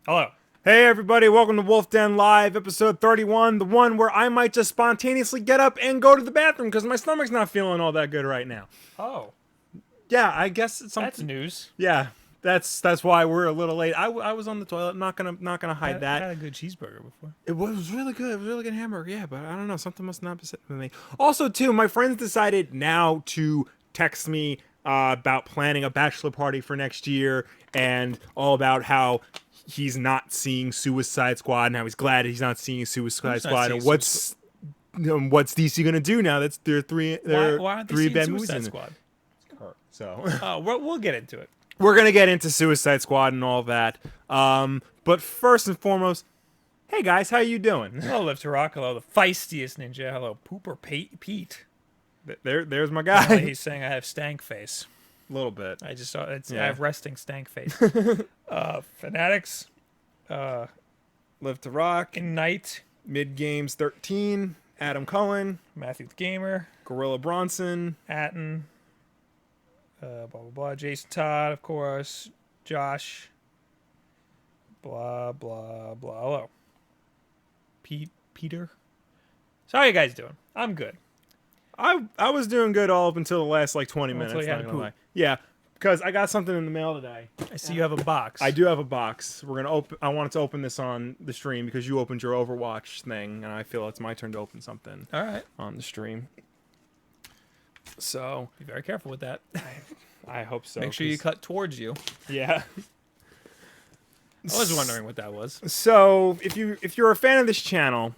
Hello. Hey everybody, welcome to Wolf Den Live, episode 31, the one where I might just spontaneously get up and go to the bathroom because my stomach's not feeling all that good right now. Oh, Yeah, I guess it's that's something. news. Yeah, that's why we're a little late. I was on the toilet, not gonna hide I that. had a good cheeseburger before. It was really good. It was a really good hamburger, yeah, but I don't know, something must not be sitting with me. Also, too, my friends decided now to text me about planning a bachelor party for next year and all about how he's not seeing Suicide Squad and how he's glad he's not seeing Suicide Who's not Squad seeing and what's DC gonna do now? That's there are three Why aren't they three seeing bad movies Suicide in it. Squad? So We'll get into it. we're gonna get into Suicide Squad and all that. But first and foremost, hey guys, how you doing? Hello, Liv Rock. Hello, the feistiest ninja. Hello, Pooper Pete. There's my Apparently guy. he's saying I have stank face. A little bit. I just saw it's. Yeah. I have resting stank face. Fanatics. Live to Rock. Ignite. Mid Games 13. Adam Cohen. Matthew the Gamer. Gorilla Bronson. Atten. Blah blah blah. Jason Todd, of course. Josh. Blah blah blah. Hello. Peter. So how you guys doing? I'm good. I was doing good all up until the last like 20 minutes. Until you had not to gonna poop. lie. Yeah, because I got something in the mail today. I see you have a box. I do have a box. We're gonna open. I wanted to open this on the stream because you opened your Overwatch thing, and I feel it's my turn to open something All right. on the stream. So Be very careful with that. I hope so. Make sure you 'cause- cut towards you. Yeah. I was wondering what that was. So if you're a fan of this channel,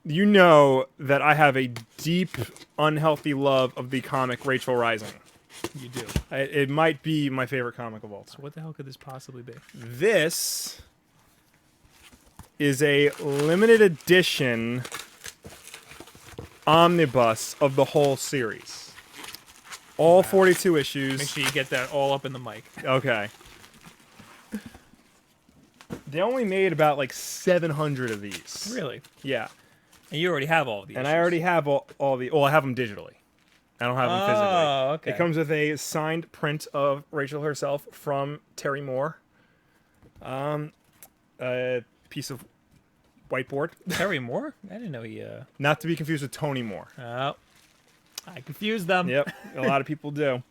you know that I have a deep, unhealthy love of the comic Rachael Rising. You do. It might be my favorite comic of all time. So what the hell could this possibly be? This is a limited edition omnibus of the whole series. All 42 issues. Make sure you get that all up in the mic. Okay. They only made about like 700 of these. Really? Yeah. And you already have all of these. And I already have all the... Well, I have them digitally. I don't have them physically. Oh, okay. It comes with a signed print of Rachel herself from Terry Moore. A piece of whiteboard. Terry Moore? I didn't know he. Not to be confused with Tony Moore. Oh, I confused them. Yep, a lot of people do.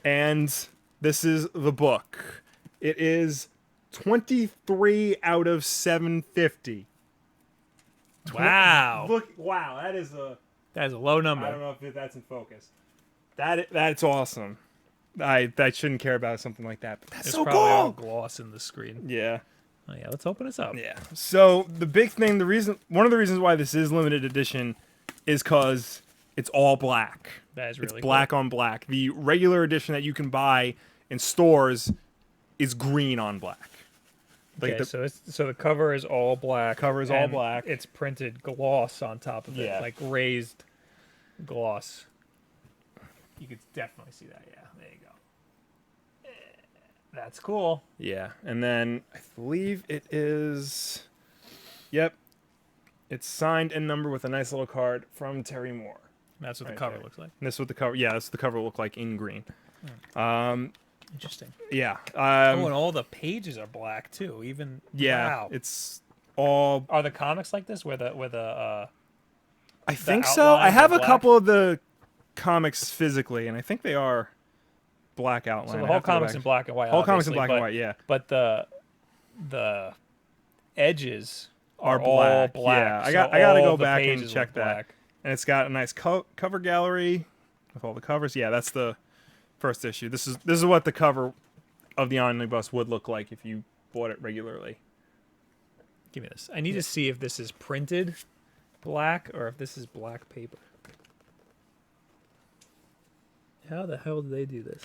And this is the book. It is 23 out of 750. Wow. Look, wow, that is a... That is a low number. I don't know if that's in focus. That's awesome. I shouldn't care about something like that, but that's There's so probably all cool. gloss in the screen. Yeah. Oh yeah, let's open this up. Yeah. So the big thing, one of the reasons why this is limited edition is because it's all black. That is really It's black on black. The regular edition that you can buy in stores is green on black. Cool. Okay, so the cover is all black. Cover is all and black. It's printed gloss on top of it, Yeah. like raised gloss. You could definitely see that. Yeah, there you go. That's cool. Yeah, and then I believe it is. Yep, it's signed and numbered with a nice little card from Terry Moore. That's what Right the cover there. looks like. And this is what the cover. Yeah, that's what the cover will look like in green. Interesting. Yeah. Oh, and all the pages are black too. Even Yeah. wow. It's all. Are the comics like this, where the I think so. I outlines have are a black? couple of the comics physically, and I think they are black outline. so the I whole have to go comic's back. in black and white? Whole comics in obviously, black but, and white. Yeah. But the edges Are all black, black. yeah. I so gotta all go the back and pages check look that. black. And it's got a nice cover gallery with all the covers. Yeah, that's the first issue. This is what the cover of the omnibus would look like if you bought it regularly. Give me this. I need to see if this is printed black or if this is black paper. How the hell do they do this?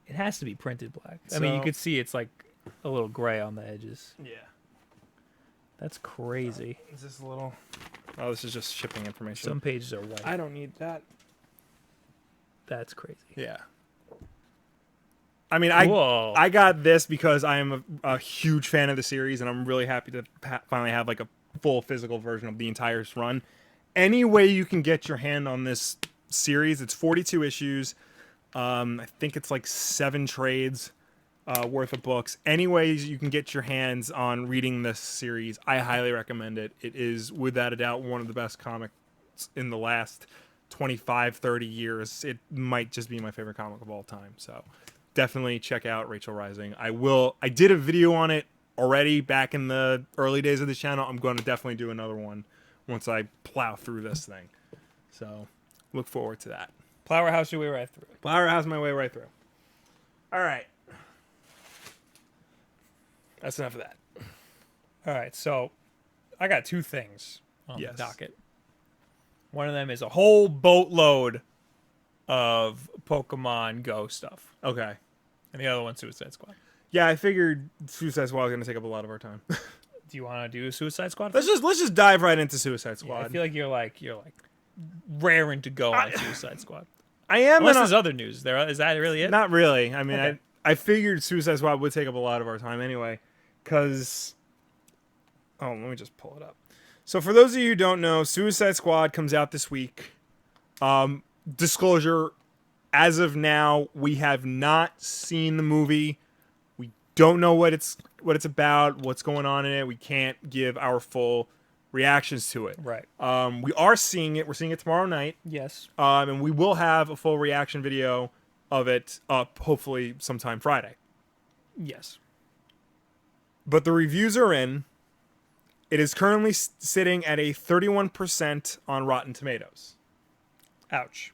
It has to be printed black. I mean, you So- could see it's like a little gray on the edges. Yeah. That's crazy. Is this a little? Oh, this is just shipping information. Some pages are white. I don't need that. That's crazy. Yeah. I mean, Whoa. I got this because I am a huge fan of the series, and I'm really happy to finally have like a full physical version of the entire run. Any way you can get your hand on this series, it's 42 issues. I think it's like 7 trades. worth of books. Any ways you can get your hands on reading this series, I highly recommend it. It is, without a doubt, one of the best comics in the last 25, 30 years. It might just be my favorite comic of all time. So definitely check out Rachael Rising. I did a video on it already back in the early days of the channel. I'm going to definitely do another one once I plow through this thing. So look forward to that. Powerhouse your way right through. Powerhouse my way right through. All right. That's enough of that. All right, so I got two things on Yes. the docket. One of them is a whole boatload of Pokemon Go stuff, Okay. and the other one's Suicide Squad. Yeah, I figured Suicide Squad was going to take up a lot of our time. Do you want to do Suicide Squad? let's just dive right into Suicide Yeah, Squad. I feel like you're raring to go on Suicide Squad. I am. Unless there's other news. Is that really it? Not really. I mean, Okay. I figured Suicide Squad would take up a lot of our time anyway, because... Oh, let me just pull it up. So for those of you who don't know, Suicide Squad comes out this week. Disclosure, as of now, we have not seen the movie. We don't know what it's about, what's going on in it. We can't give our full reactions to it. Right. We are seeing it. We're seeing it tomorrow night. Yes. And we will have a full reaction video of it up hopefully sometime Friday. Yes. But the reviews are in. It is currently sitting at a 31% on Rotten Tomatoes. Ouch.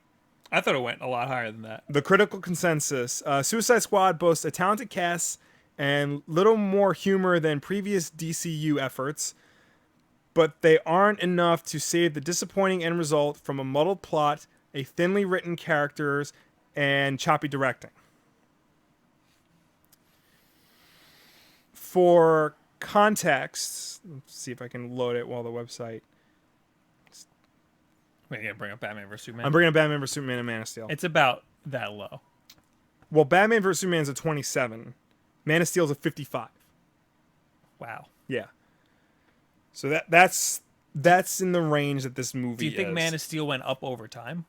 I thought it went a lot higher than that. The critical consensus, Suicide Squad boasts a talented cast and little more humor than previous DCU efforts, but they aren't enough to save the disappointing end result from a muddled plot, a thinly written characters, and choppy directing. For context, let's see if I can load it while the website... Wait, you gonna bring up Batman vs Superman? I'm bringing up Batman vs. Superman and Man of Steel. It's about that low. Well, Batman vs. Superman is a 27. Man of Steel is a 55. Wow. Yeah. So that's in the range that this movie is. Do you think Man of Steel went up over time?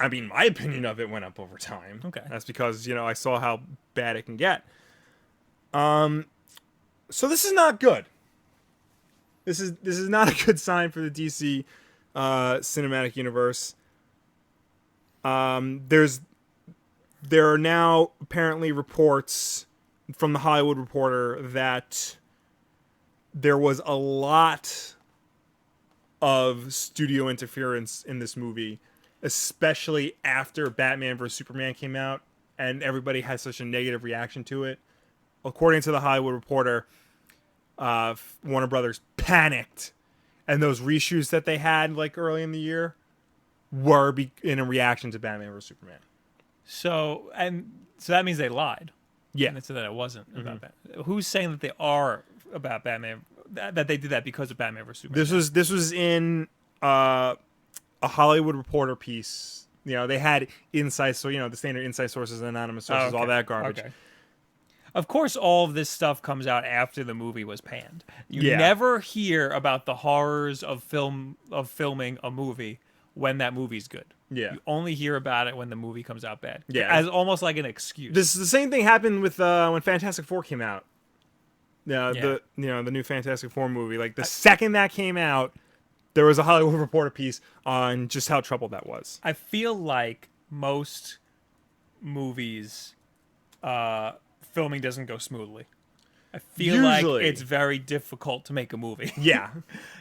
I mean, my opinion of it went up over time. Okay. That's because, I saw how bad it can get. So this is not good. This is not a good sign for the DC cinematic universe. There are now apparently reports from the Hollywood Reporter that there was a lot of studio interference in this movie, especially after Batman vs. Superman came out and everybody had such a negative reaction to it. According to the Hollywood Reporter, Warner Brothers panicked, and those reshoots that they had early in the year were in a reaction to Batman vs. Superman. So that means they lied. Yeah. And it said that it wasn't about Batman. Who's saying that they are about Batman? That they did that because of Batman vs Superman? This was in a Hollywood Reporter piece. They had inside, so the standard inside sources, anonymous sources, all that garbage. Okay. Of course, all of this stuff comes out after the movie was panned. You Yeah. never hear about the horrors of filming a movie when that movie's good. Yeah. You only hear about it when the movie comes out bad. Yeah. As almost like an excuse. The same thing happened with when Fantastic Four came out. Yeah. The new Fantastic Four movie. The second that came out, there was a Hollywood Reporter piece on just how troubled that was. I feel like most movies, filming doesn't go smoothly. I feel like Usually. it's very difficult to make a movie. Yeah.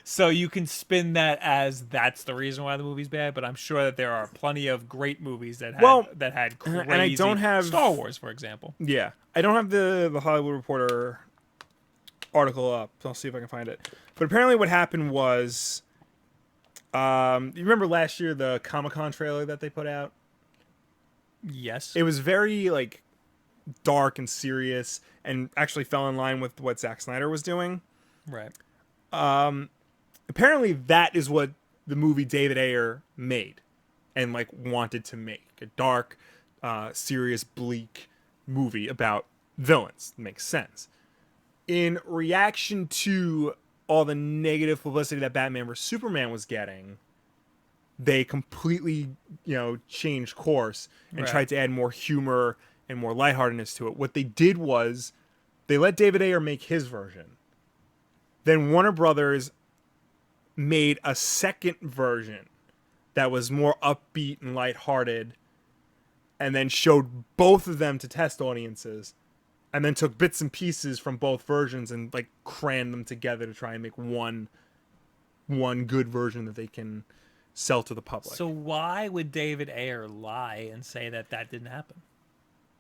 So you can spin that as that's the reason why the movie's bad, but I'm sure that there are plenty of great movies that had crazy... and I don't have... Star Wars, for example. Yeah. I don't have the Hollywood Reporter article up, so I'll see if I can find it. But apparently what happened was... you remember last year the Comic-Con trailer that they put out? Yes. It was very, dark and serious, and actually fell in line with what Zack Snyder was doing. Right. Apparently that is what the movie David Ayer made and wanted to make. A dark, serious, bleak movie about villains. Makes sense. In reaction to all the negative publicity that Batman vs. Superman was getting, they completely, changed course and Right. tried to add more humor and more lightheartedness to it. What they did was they let David Ayer make his version. Then Warner Brothers made a second version that was more upbeat and lighthearted, and then showed both of them to test audiences, and then took bits and pieces from both versions and like crammed them together to try and make one good version that they can sell to the public. So why would David Ayer lie and say that didn't happen?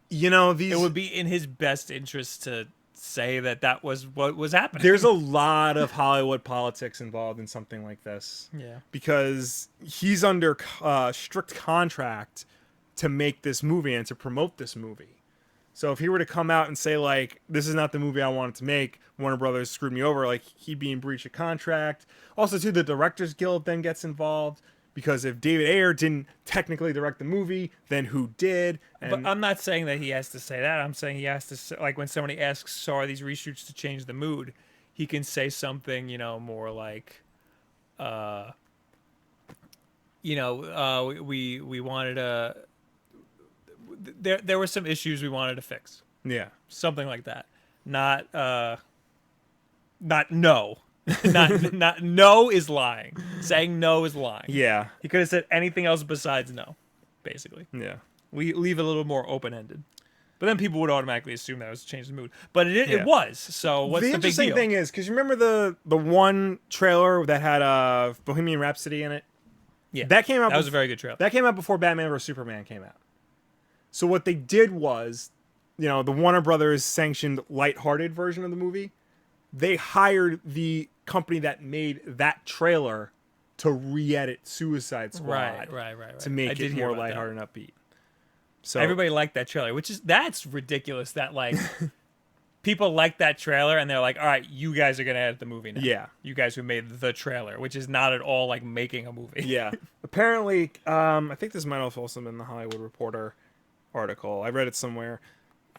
You know, it would be in his best interest to say that was what was happening. There's a lot of Hollywood politics involved in something like this. Yeah. Because he's under strict contract to make this movie and to promote this movie. So if he were to come out and say, like, this is not the movie I wanted to make, Warner Brothers screwed me over, like, he'd be in breach of contract. Also, too, the Directors Guild then gets involved. Because if David Ayer didn't technically direct the movie, then who did? And but I'm not saying that he has to say that. I'm saying he has to say, like, when somebody asks, so are these reshoots to change the mood? He can say something, you know, more like, we wanted a... There were some issues we wanted to fix. Yeah. Something like that. Not no. not no is lying. Saying no is lying. Yeah. He could have said anything else besides no, basically. Yeah. We leave it a little more open-ended. But then people would automatically assume that was to change the mood. But it was. So what's the big deal? The interesting thing is, because you remember the one trailer that had Bohemian Rhapsody in it? Yeah. That came out. That was a very good trailer. That came out before Batman vs Superman came out. So what they did was, you know, the Warner Brothers sanctioned lighthearted version of the movie. They hired the company that made that trailer to re-edit Suicide Squad. Right. To make it more lighthearted and upbeat. So everybody liked that trailer, that's ridiculous that, like, people liked that trailer and they're like, all right, you guys are going to edit the movie now. Yeah. You guys who made the trailer, which is not at all like making a movie. Yeah. Apparently, I think this might have also been the Hollywood Reporter article. I read it somewhere.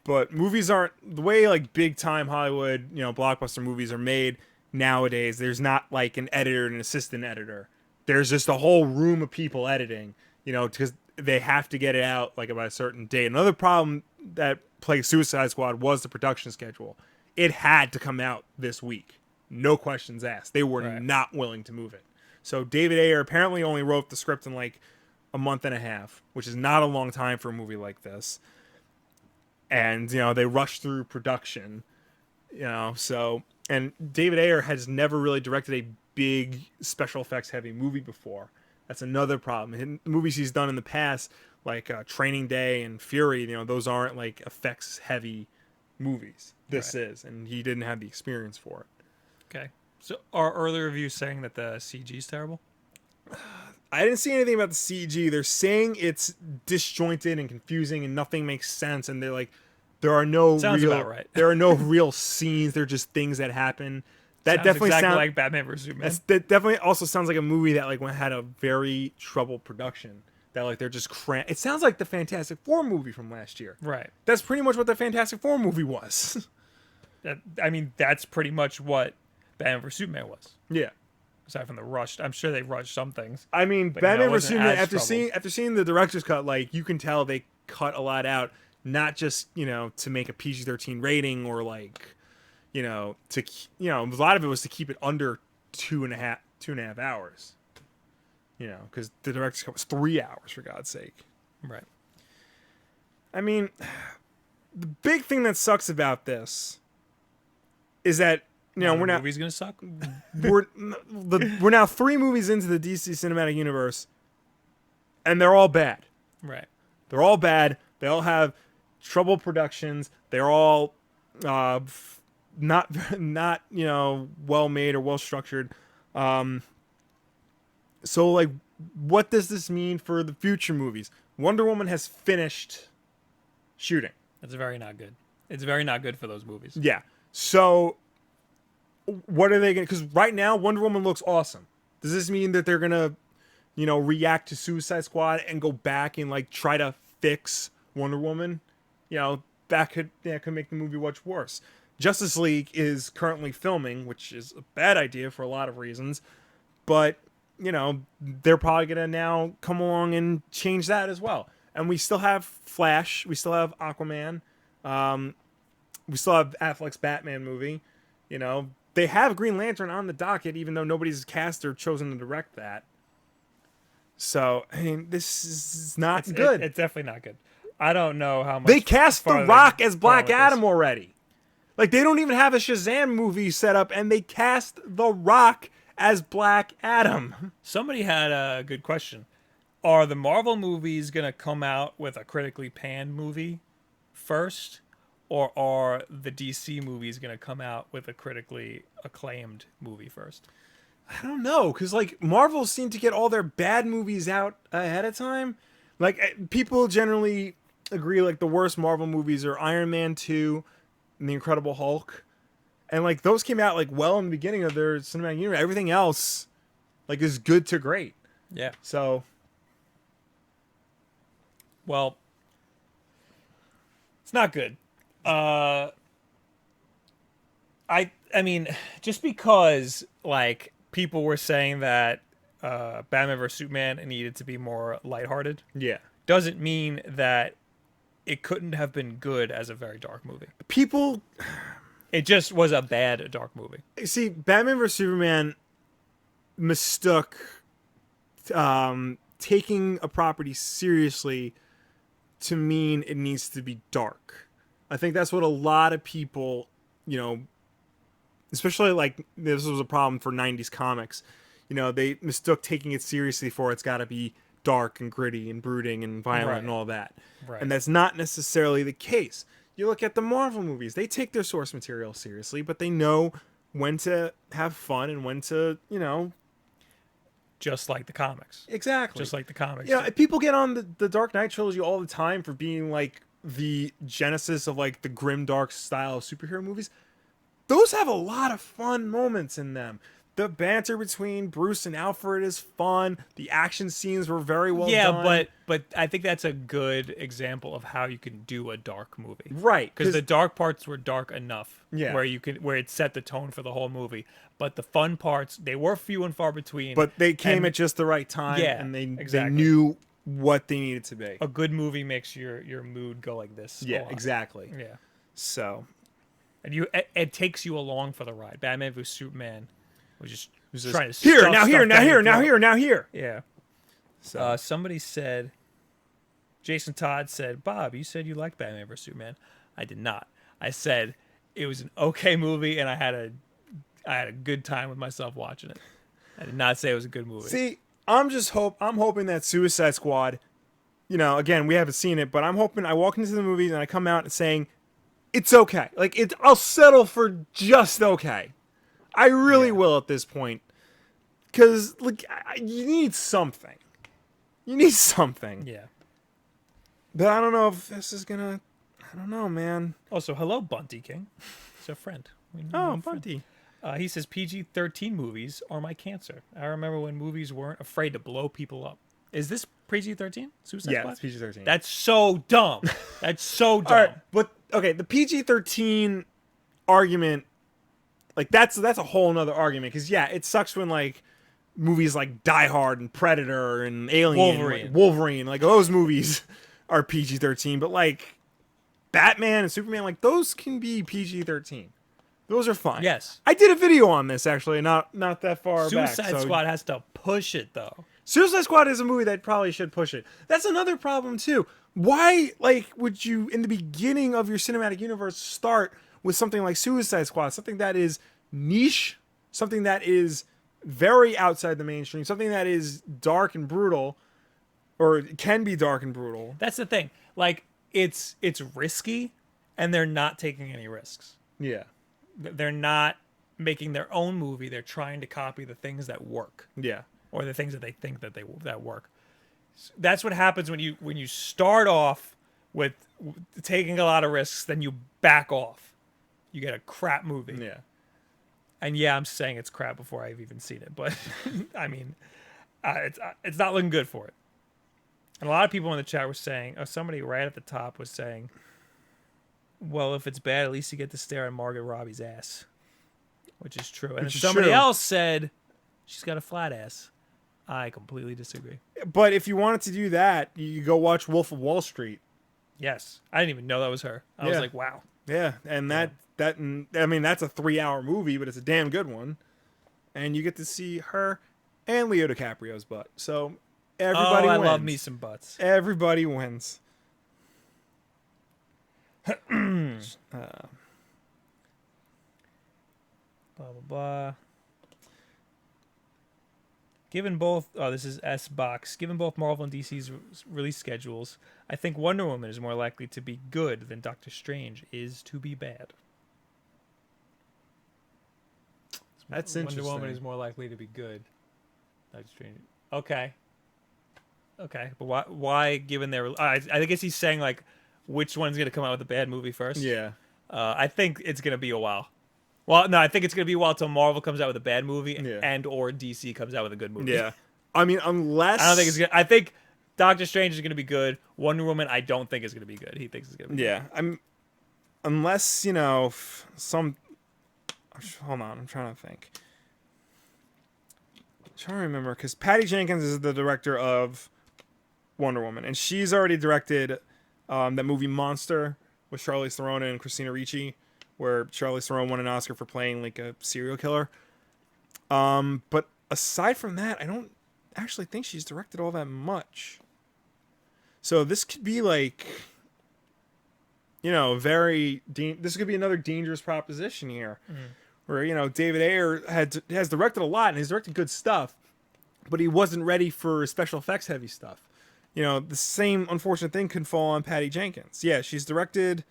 But movies aren't the way, like, big time Hollywood, you know, blockbuster movies are made nowadays. There's not like an editor and an assistant editor. There's just a whole room of people editing, you know, because they have to get it out like by a certain date. Another problem that plagued Suicide Squad was the production schedule. It had to come out this week. No questions asked. They were not willing to move it. So David Ayer apparently only wrote the script in like a month and a half, which is not a long time for a movie like this. And, you know, they rushed through production, you know, so... And David Ayer has never really directed a big special effects heavy movie before. That's another problem. The movies he's done in the past, like Training Day and Fury, you know, those aren't like effects heavy movies. This is, and he didn't have the experience for it. Okay. So are earlier reviews saying that the CG is terrible? I didn't see anything about the CG. They're saying it's disjointed and confusing and nothing makes sense. And they're like, there are no there are no real scenes. They're just things that happen. That sounds definitely exactly sounds like Batman vs Superman. That definitely also sounds like a movie that like had a very troubled production. That like they're just It sounds like the Fantastic Four movie from last year. Right. That's pretty much what the Fantastic Four movie was. I mean, that's pretty much what Batman vs Superman was. Yeah. Aside from the rushed, I'm sure they rushed some things. I mean, Batman vs Superman. After seeing the director's cut, like you can tell they cut a lot out. Not just, you know, to make a PG-13 rating or like, you know, a lot of it was to keep it under two and a half hours. You know, because the director's cut was 3 hours, for God's sake. Right. I mean, the big thing that sucks about this is that, you know, the movie's gonna suck. We're now 3 movies into the DC Cinematic Universe, and they're all bad. Right. They're all bad. They all have troubled productions. They're all not you know, well made or well structured. So like, what does this mean for the future movies? Wonder Woman has finished shooting. That's very not good. It's very not good for those movies. Yeah. So what are they going to... Because right now, Wonder Woman looks awesome. Does this mean that they're going to, you know, react to Suicide Squad and go back and, like, try to fix Wonder Woman? You know, that could make the movie much worse. Justice League is currently filming, which is a bad idea for a lot of reasons. But, you know, they're probably going to now come along and change that as well. And we still have Flash. We still have Aquaman. We still have Affleck's Batman movie. You know, they have Green Lantern on the docket, even though nobody's cast or chosen to direct that. So, I mean, this is not good. It's definitely not good. I don't know how much. They cast The Rock as Black Adam this. already. Like, they don't even have a Shazam movie set up, and they cast The Rock as Black Adam. Somebody had a good question. Are the Marvel movies going to come out with a critically panned movie first? Or are the DC movies going to come out with a critically acclaimed movie first? I don't know, because, like, Marvel seem to get all their bad movies out ahead of time. Like, people generally agree, like, the worst Marvel movies are Iron Man 2 and The Incredible Hulk. And, like, those came out, like, well in the beginning of their cinematic universe. Everything else, like, is good to great. Yeah. So, well, it's not good. I mean, just because, like, people were saying that Batman vs. Superman needed to be more lighthearted, yeah. doesn't mean that it couldn't have been good as a very dark movie. People... It just was a bad dark movie. See, Batman vs. Superman mistook taking a property seriously to mean it needs to be dark. I think that's what a lot of people, you know, especially like this was a problem for 90s comics. You know, they mistook taking it seriously for it's got to be dark and gritty and brooding and violent and all that. Right. And that's not necessarily the case. You look at the Marvel movies, they take their source material seriously, but they know when to have fun and when to, you know... Just like the comics. Exactly. Just like the comics. You know, people get on the Dark Knight trilogy all the time for being, like, the genesis of, like, the grim, dark style of superhero movies. Those have a lot of fun moments in them. The banter between Bruce and Alfred is fun. The action scenes were very well done. Yeah, but I think that's a good example of how you can do a dark movie. Right. Because the dark parts were dark enough. Yeah. Where it set the tone for the whole movie. But the fun parts, they were few and far between. But they came at just the right time. Yeah, and they exactly. knew what they needed to be. A good movie makes your mood go like this. Yeah, exactly. Yeah. So. And it takes you along for the ride. Batman vs. Superman was just trying to here, stuff now stuff here, now down here, your now throat. here, now here. Yeah. So Somebody said, Jason Todd said, Bob, you said you liked Batman vs. Superman. I did not. I said it was an okay movie, and I had a good time with myself watching it. I did not say it was a good movie. See, I'm hoping that Suicide Squad, you know, again, we haven't seen it, but I'm hoping I walk into the movies and I come out saying it's okay. Like I'll settle for just okay. I really will at this point. Because, like, you need something. You need something. Yeah. But I don't know if this is gonna... I don't know, man. Also, hello, Bunty King. He's a friend. Bunty. He says, PG-13 movies are my cancer. I remember when movies weren't afraid to blow people up. Is this PG-13? Suicide Squad? Yeah, it's PG-13. That's so dumb. That's so dumb. All right, but, okay, the PG-13 argument... Like, that's a whole nother argument. Because, yeah, it sucks when, like, movies like Die Hard and Predator and Alien... Wolverine. Like, those movies are PG-13. But, like, Batman and Superman, like, those can be PG-13. Those are fine. Yes. I did a video on this, actually, not that far back. Suicide Squad has to push it, though. Suicide Squad is a movie that probably should push it. That's another problem, too. Why, like, would you, in the beginning of your cinematic universe, start with something like Suicide Squad, something that is niche, something that is very outside the mainstream, something that is dark and brutal, or can be dark and brutal. That's the thing. Like, it's risky, and they're not taking any risks. Yeah. They're not making their own movie. They're trying to copy the things that work. Yeah. Or the things that they think that work. That's what happens when you start off with taking a lot of risks, then you back off. You get a crap movie. Yeah. And yeah, I'm saying it's crap before I've even seen it, but I mean, it's not looking good for it. And a lot of people in the chat were saying, somebody right at the top was saying, well, if it's bad, at least you get to stare at Margot Robbie's ass, which is true. And then somebody else said she's got a flat ass. I completely disagree. But if you wanted to do that, you go watch Wolf of Wall Street. Yes, I didn't even know that was her. I was Yeah. like, wow. Yeah, and I mean that's a 3-hour movie, but it's a damn good one. And you get to see her and Leo DiCaprio's butt. So everybody I wins. love me some butts. Everybody wins. Blah blah blah. Given both, this is S box. Given both Marvel and DC's release schedules, I think Wonder Woman is more likely to be good than Doctor Strange is to be bad. That's interesting. Wonder Woman is more likely to be good. Doctor Strange. Okay. Okay, but why? Why? Given their, I guess he's saying like, which one's gonna come out with a bad movie first? Yeah. I think it's gonna be a while. Well, no, I think it's gonna be a while till Marvel comes out with a bad movie and or DC comes out with a good movie. Yeah. I mean, unless I don't think it's gonna. I think Doctor Strange is gonna be good. Wonder Woman, I don't think is gonna be good. He thinks it's gonna be. Yeah. Good. Unless some. Hold on, I'm trying to think. I'm trying to remember because Patty Jenkins is the director of Wonder Woman, and she's already directed that movie Monster with Charlize Theron and Christina Ricci, where Charlize Theron won an Oscar for playing like a serial killer. But aside from that, I don't actually think she's directed all that much. So this could be like, this could be another dangerous proposition here, where David Ayer has directed a lot and he's directed good stuff, but he wasn't ready for special effects heavy stuff. The same unfortunate thing can fall on Patty Jenkins. Yeah, she directed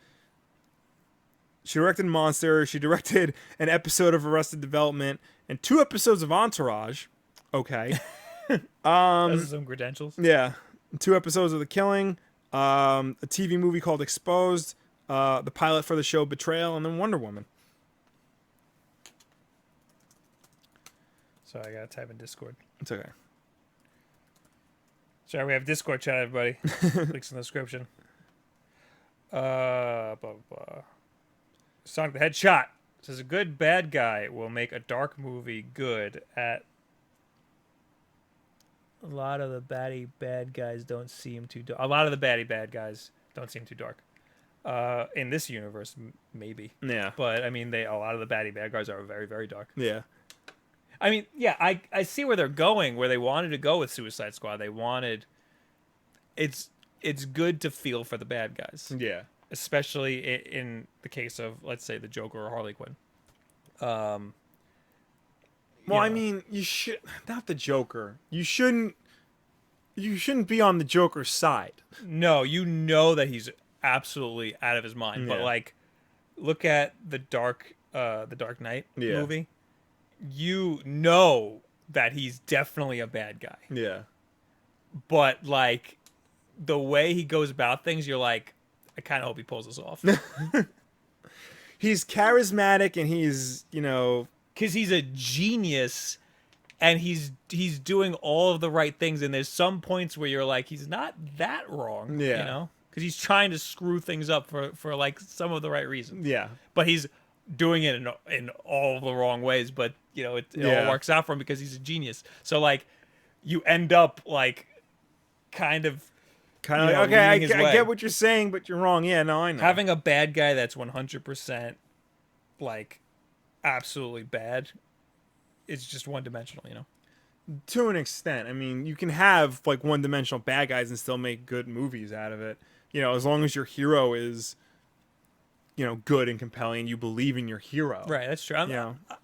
Monster. She directed an episode of Arrested Development and 2 episodes of Entourage. Okay. Those are some credentials. Yeah. 2 episodes of The Killing, a TV movie called Exposed, the pilot for the show Betrayal, and then Wonder Woman. Sorry, I gotta type in Discord. It's okay. Sorry, we have Discord chat, everybody. Links in the description. Blah, blah, blah. Sonic the Headshot says a good bad guy will make a dark movie good at. A lot of the bad guys don't seem too dark. A lot of the bad guys don't seem too dark. In this universe, maybe. Yeah. But I mean, a lot of the bad guys are very, very dark. Yeah. I mean, yeah, I see where they're going, where they wanted to go with Suicide Squad. They wanted. It's good to feel for the bad guys. Yeah. Especially in the case of, let's say, the Joker or Harley Quinn. I mean, you should not the Joker. You shouldn't be on the Joker's side. No, that he's absolutely out of his mind. Yeah. But like, look at the Dark Knight movie. You know that he's definitely a bad guy. Yeah. But like, the way he goes about things, you're like, I kind of hope he pulls this off. He's charismatic and he's, because he's a genius and he's doing all of the right things, and there's some points where you're like, he's not that wrong. Because he's trying to screw things up for like some of the right reasons. Yeah. But he's doing it in all the wrong ways, but it all works out for him because he's a genius. So like, you end up like kind of like, okay, I get what you're saying, but you're wrong. Yeah, no, I know. Having a bad guy that's 100% like absolutely bad is just one-dimensional, To an extent. I mean, you can have like one-dimensional bad guys and still make good movies out of it. As long as your hero is good and compelling and you believe in your hero. Right, that's true.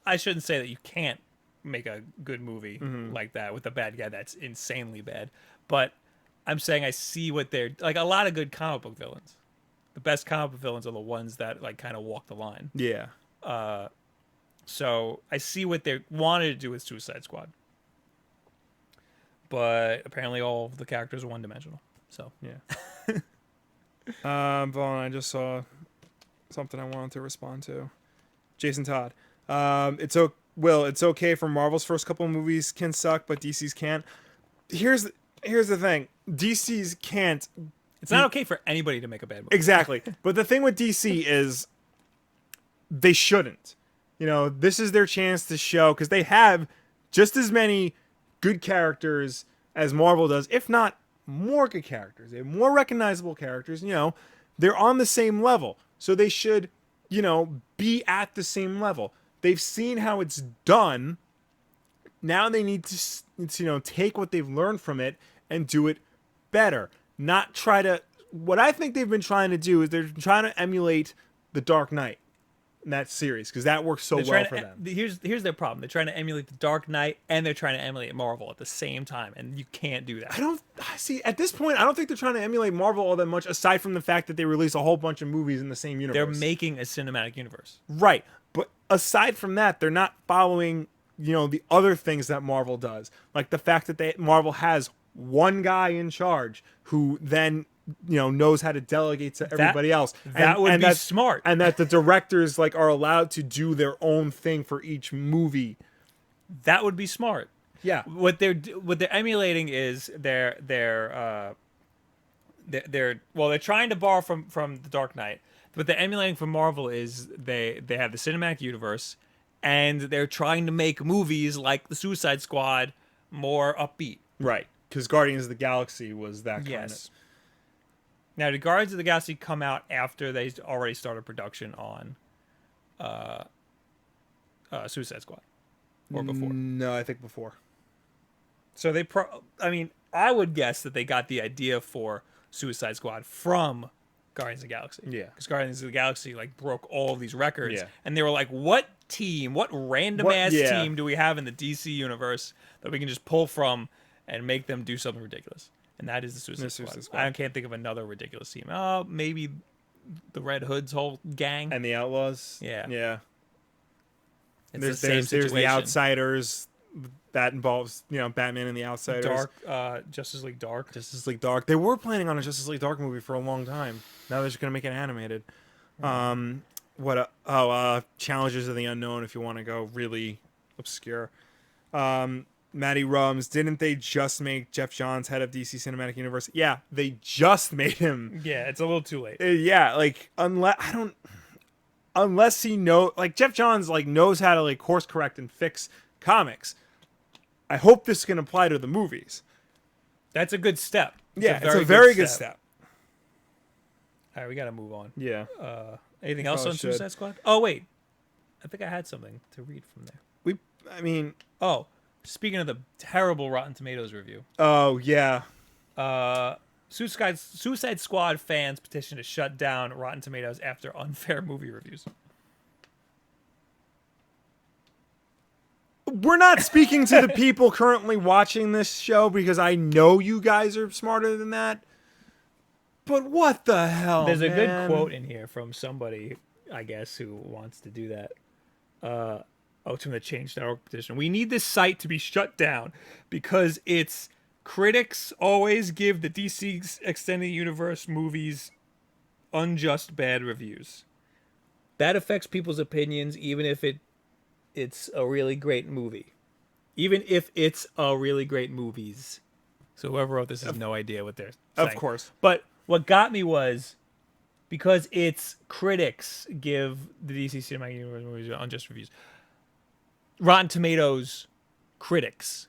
I shouldn't say that you can't make a good movie like that with a bad guy that's insanely bad, but I'm saying I see what they're like. A lot of good comic book villains, the best comic book villains are the ones that like kind of walk the line. Yeah. So I see what they wanted to do with Suicide Squad, but apparently all of the characters are one-dimensional. So yeah. Vaughn, I just saw something I wanted to respond to. Jason Todd. It's okay for Marvel's first couple of movies can suck, but DC's can't. Here's the thing. DC's can't. It's not okay for anybody to make a bad movie. Exactly. But the thing with DC is they shouldn't. This is their chance to show, because they have just as many good characters as Marvel does, if not more good characters. They have more recognizable characters. You know, they're on the same level, so they should, you know, be at the same level. They've seen how it's done. Now they need to, you know, take what they've learned from it and do it better. Not try to. What I think they've been trying to do is they're trying to emulate the Dark Knight in that series because that works so well for them. Here's their problem. They're trying to emulate the Dark Knight and they're trying to emulate Marvel at the same time, and you can't do that. I don't see at this point. I don't think they're trying to emulate Marvel all that much, aside from the fact that they release a whole bunch of movies in the same universe. They're making a cinematic universe, right? But aside from that, they're not following, you know, the other things that Marvel does, like the fact that Marvel has one guy in charge who then, you know, knows how to delegate to everybody else. That would be smart. And that the directors like are allowed to do their own thing for each movie. That would be smart. Yeah. What they're emulating is they're trying to borrow from the Dark Knight. What they're emulating from Marvel is they have the cinematic universe, and they're trying to make movies like the Suicide Squad more upbeat. Right. Because Guardians of the Galaxy was that kind Yes. Now, did Guardians of the Galaxy come out after they already started production on Suicide Squad? Or before? No, I think before. So I would guess that they got the idea for Suicide Squad from Guardians of the Galaxy. Yeah. Because Guardians of the Galaxy like broke all of these records. Yeah. And they were like, what random ass team do we have in the DC universe that we can just pull from and make them do something ridiculous? And that is the Suicide Squad. I can't think of another ridiculous team. Oh, maybe the Red Hood's whole gang. And the Outlaws. Yeah. Yeah. It's There's the Outsiders. That involves, you know, Batman and the Outsiders. Justice League Dark. Justice League Dark. They were planning on a Justice League Dark movie for a long time. Now they're just going to make it animated. Challengers of the Unknown, if you want to go really obscure. Matty Rums, didn't they just make Jeff Johns head of DC Cinematic Universe? Yeah, they just made him. Yeah, it's a little too late. Yeah, like unless he Jeff Johns like knows how to like course correct and fix comics. I hope this can apply to the movies. That's a good step. It's a very good step. All right, we got to move on. Yeah. Anything else on Suicide Squad? Oh, wait. I think I had something to read from there. Speaking of the terrible Rotten Tomatoes review. Oh, yeah. Suicide Squad fans petition to shut down Rotten Tomatoes after unfair movie reviews. We're not speaking to the people currently watching this show because I know you guys are smarter than that. But what the hell, There's a good quote in here from somebody, I guess, who wants to do that. It's from the Change.org petition. We need this site to be shut down because its critics always give the DC Extended Universe movies unjust bad reviews. That affects people's opinions even if it's a really great movie. Even if it's a really great movies. So whoever wrote this has no idea what they're saying. Of course. But what got me was because its critics give the DC Cinematic Universe movies unjust reviews. Rotten Tomatoes critics.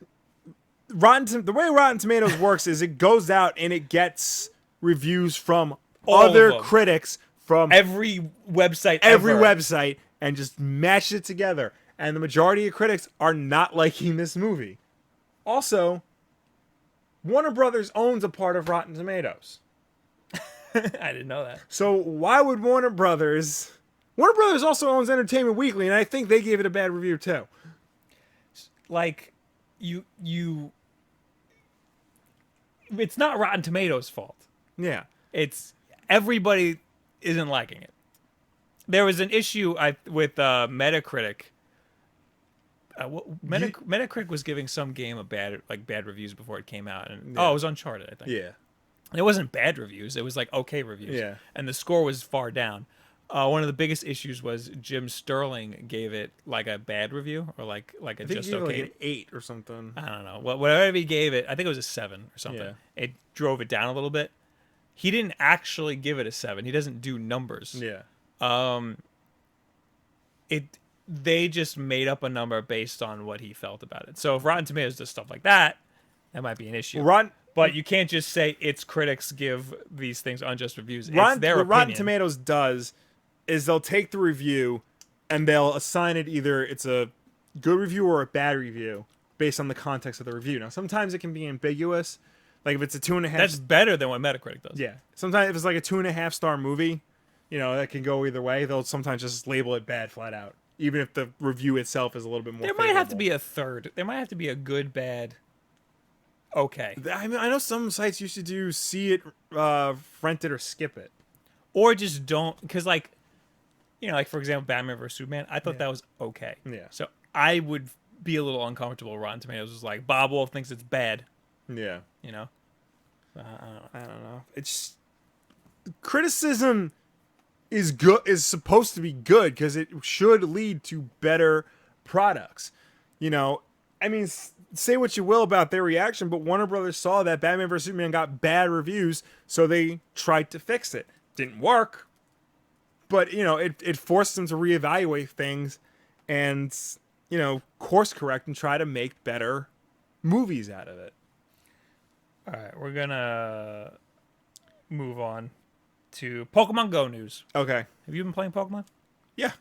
The way Rotten Tomatoes works is it goes out and it gets reviews from other critics from every website and just matches it together. And the majority of critics are not liking this movie. Also, Warner Brothers owns a part of Rotten Tomatoes. I didn't know that. So why would Warner Brothers also owns Entertainment Weekly, and I think they gave it a bad review too. Like, it's not Rotten Tomatoes' fault. Yeah. It's everybody isn't liking it. There was an issue with Metacritic. Metacritic was giving some game a bad reviews before it came out, and it was Uncharted, I think. Yeah. And it wasn't bad reviews; it was like okay reviews. Yeah. And the score was far down. One of the biggest issues was Jim Sterling gave it like a bad review or like a just okay. Like an 8 or something. I don't know. Whatever he gave it, I think it was a 7 or something. Yeah. It drove it down a little bit. He didn't actually give it a 7. He doesn't do numbers. Yeah. they just made up a number based on what he felt about it. So if Rotten Tomatoes does stuff like that, that might be an issue. But you can't just say its critics give these things unjust reviews. It's their what Rotten opinion. Tomatoes does is they'll take the review and they'll assign it either it's a good review or a bad review based on the context of the review. Now, sometimes it can be ambiguous. Like if it's a 2.5. That's better than what Metacritic does. Yeah. Sometimes if it's like a 2.5 star movie, you know, that can go either way. They'll sometimes just label it bad flat out, even if the review itself is a little bit more. There might have to be a third. There might have to be a good, bad, okay. I mean, I know some sites used to do see it, rent it, or skip it, or just don't, because like, you know, like for example, Batman vs Superman. I thought that was okay. Yeah. So I would be a little uncomfortable. Rotten Tomatoes was like Bob Wolf thinks it's bad. Yeah. You know. I don't know. It's criticism is good. Is supposed to be good because it should lead to better products. You know, I mean, say what you will about their reaction, but Warner Brothers saw that Batman vs Superman got bad reviews, so they tried to fix it. Didn't work, but you know, it forced them to reevaluate things and, you know, course correct and try to make better movies out of it. All right, we're gonna move on to Pokemon Go news. Okay. Have you been playing Pokemon? Yeah.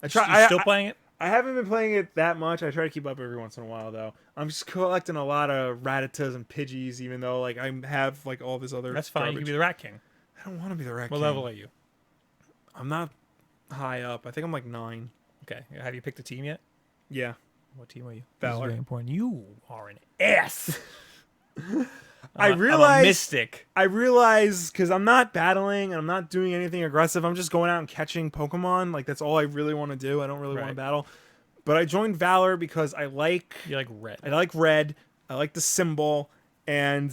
You still playing it? I haven't been playing it that much. I try to keep up every once in a while, though. I'm just collecting a lot of Rattatas and Pidgeys, even though like I have like all this other. That's fine. Garbage. You can be the Rat King. I don't want to be the Rat King. What level are you? I'm not high up. I think I'm like 9. Okay. Have you picked a team yet? Yeah. What team are you? Valor. This is very important. You are an ass. I'm a mystic. I realize because I'm not battling and I'm not doing anything aggressive. I'm just going out and catching Pokemon. Like that's all I really want to do. I don't really want to battle. But I joined Valor because I like. You like red. I like red. I like the symbol, and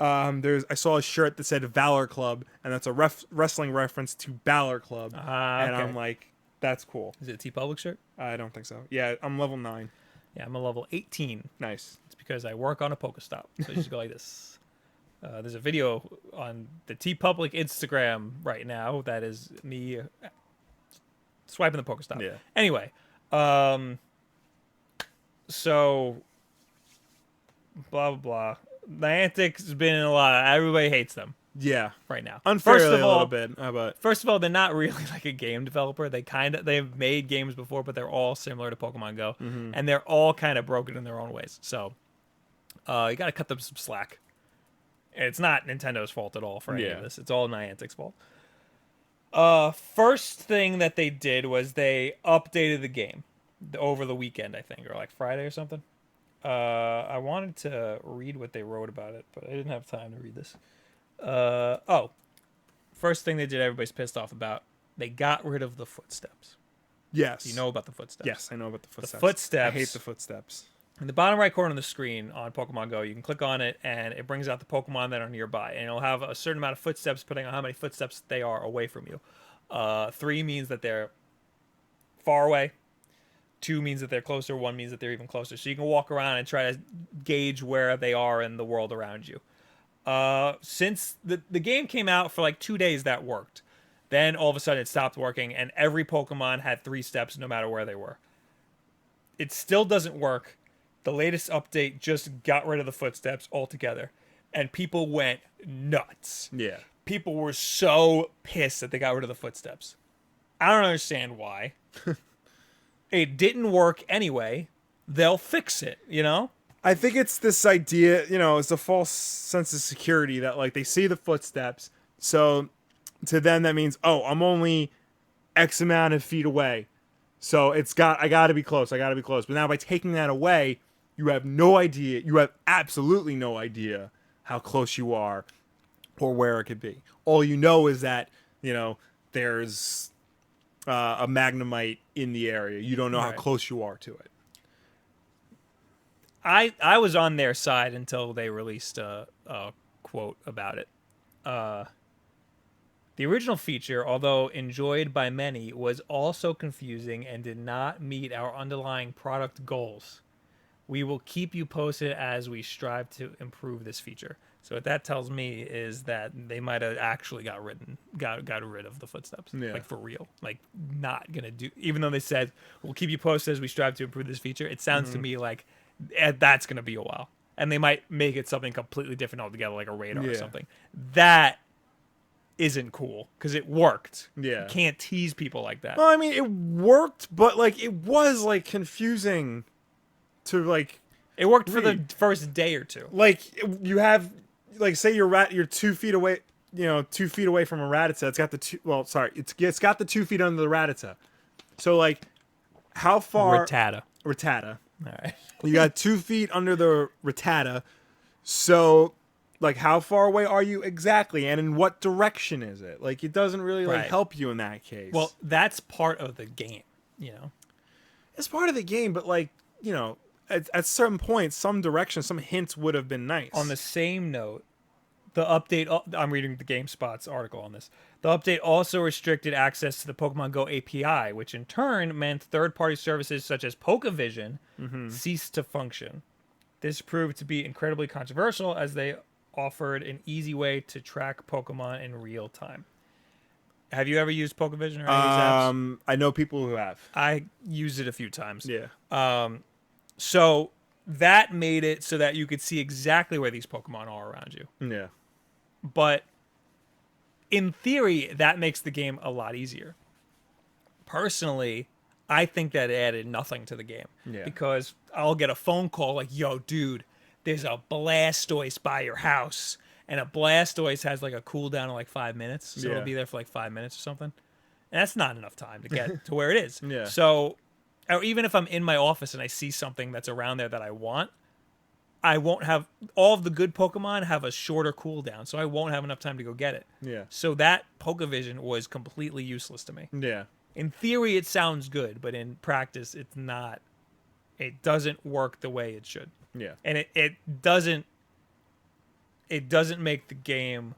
I saw a shirt that said Valor Club, and that's a wrestling reference to Balor Club. Okay. And I'm like, that's cool. Is it a T-Public shirt? I don't think so. Yeah, I'm level 9. Yeah, I'm a level 18. Nice. It's because I work on a Pokestop. So you just go like this. There's a video on the T-Public Instagram right now that is me swiping the Pokestop. Yeah. Anyway, so blah blah blah. Niantic's been in a lot. Everybody hates them. Yeah. Right now. Unfairly a little bit. But first of all, they're not really like a game developer. They've made games before, but they're all similar to Pokemon Go, and they're all kind of broken in their own ways. So you got to cut them some slack. It's not Nintendo's fault at all for any of this. It's all Niantic's fault. First thing that they did was they updated the game over the weekend, I think, or like Friday or something. I wanted to read what they wrote about it, but I didn't have time to read this. First thing they did, everybody's pissed off about. They got rid of the footsteps. yes. Do you know about the footsteps? Yes, I know about the footsteps. The footsteps. I hate the footsteps. In the bottom right corner of the screen on Pokemon Go, you can click on it, and it brings out the Pokemon that are nearby. And it'll have a certain amount of footsteps, depending on how many footsteps they are away from you. 3 means that they're far away. 2 means that they're closer. 1 means that they're even closer. So you can walk around and try to gauge where they are in the world around you. Since the game came out for like 2 days, that worked. Then all of a sudden it stopped working, and every Pokemon had 3 steps no matter where they were. It still doesn't work. The latest update just got rid of the footsteps altogether, and people went nuts. Yeah. People were so pissed that they got rid of the footsteps. I don't understand why. It didn't work anyway. They'll fix it, you know? I think it's this idea, you know, it's a false sense of security that like they see the footsteps. So to them that means, oh, I'm only X amount of feet away. So I gotta be close. But now by taking that away, you have no idea. You have absolutely no idea how close you are or where it could be. All you know is that, you know, there's a Magnemite in the area. You don't know how close you are to it. I was on their side until they released a quote about it. The original feature, although enjoyed by many, was also confusing and did not meet our underlying product goals. We will keep you posted as we strive to improve this feature. So what that tells me is that they might have actually got rid of the footsteps, Yeah. like for real, like not gonna do. Even though they said we'll keep you posted as we strive to improve this feature, it sounds to me like that's gonna be a while, and they might make it something completely different altogether, like a radar or Yeah. something. That isn't cool because it worked. Yeah. You can't tease people like that. Well, I mean, it worked, but like it was like confusing to like It worked for the read. first day or two. Like you have like say you're 2 feet away, 2 feet away from a Rattata. It's got the two. Well, sorry, it's got the 2 feet under the Rattata. So like, how far? Rattata. Rattata. All right. You got 2 feet under the Rattata. So, like, how far away are you exactly, and in what direction is it? Like, it doesn't really like Right. help you in that case. Well, that's part of the game, you know. it's part of the game, but like, at certain points, some direction, some hints would have been nice. On the same note, the update, I'm reading the GameSpot's article on this. The update also restricted access to the Pokemon Go API, which in turn meant third-party services such as Pokevision ceased to function. This proved to be incredibly controversial as they offered an easy way to track Pokemon in real time. Have you ever used Pokevision or any of these apps? I know people who have. I used it a few times. Yeah. So that made it so that you could see exactly where these Pokemon are around you. Yeah. But in theory, that makes the game a lot easier. Personally, I think that added nothing to the game. Yeah. Because I'll get a phone call like, yo, dude, there's a Blastoise by your house. And a Blastoise has like a cooldown of like 5 minutes. So it'll Yeah. be there for like 5 minutes or something. And that's not enough time to get to where it is. Yeah. So, or even if I'm in my office and I see something that's around there that I want, I won't have all of the good Pokemon have a shorter cooldown, so I won't have enough time to go get it. Yeah. So that Pokevision was completely useless to me. Yeah. In theory, it sounds good, but in practice, it's not. It doesn't work the way it should, Yeah. and it doesn't. It doesn't make the game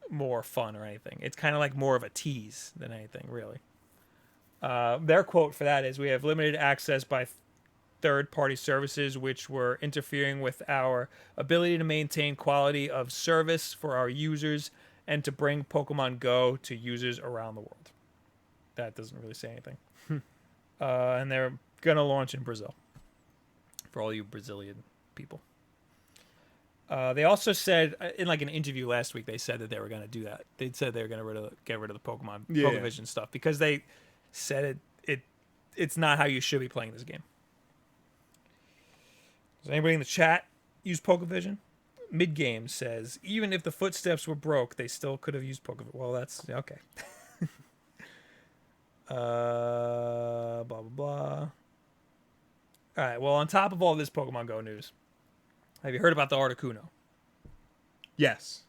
more fun or anything. It's kind of like more of a tease than anything, really. Their quote for that is, "We have limited access by third-party services which were interfering with our ability to maintain quality of service for our users and to bring Pokemon Go to users around the world." That doesn't really say anything. And they're going to launch in Brazil for all you Brazilian people. They also said in like an interview last week, they said that they were going to do that. They said they were going to get rid of the Pokevision stuff because they said it's not how you should be playing this game. Does anybody in the chat use Pokevision? Mid-game says, even if the footsteps were broke, they still could have used Pokevision. Well, that's okay. Blah, blah, blah. All right, well, on top of all this Pokemon Go news, have you heard about the Articuno? Yes.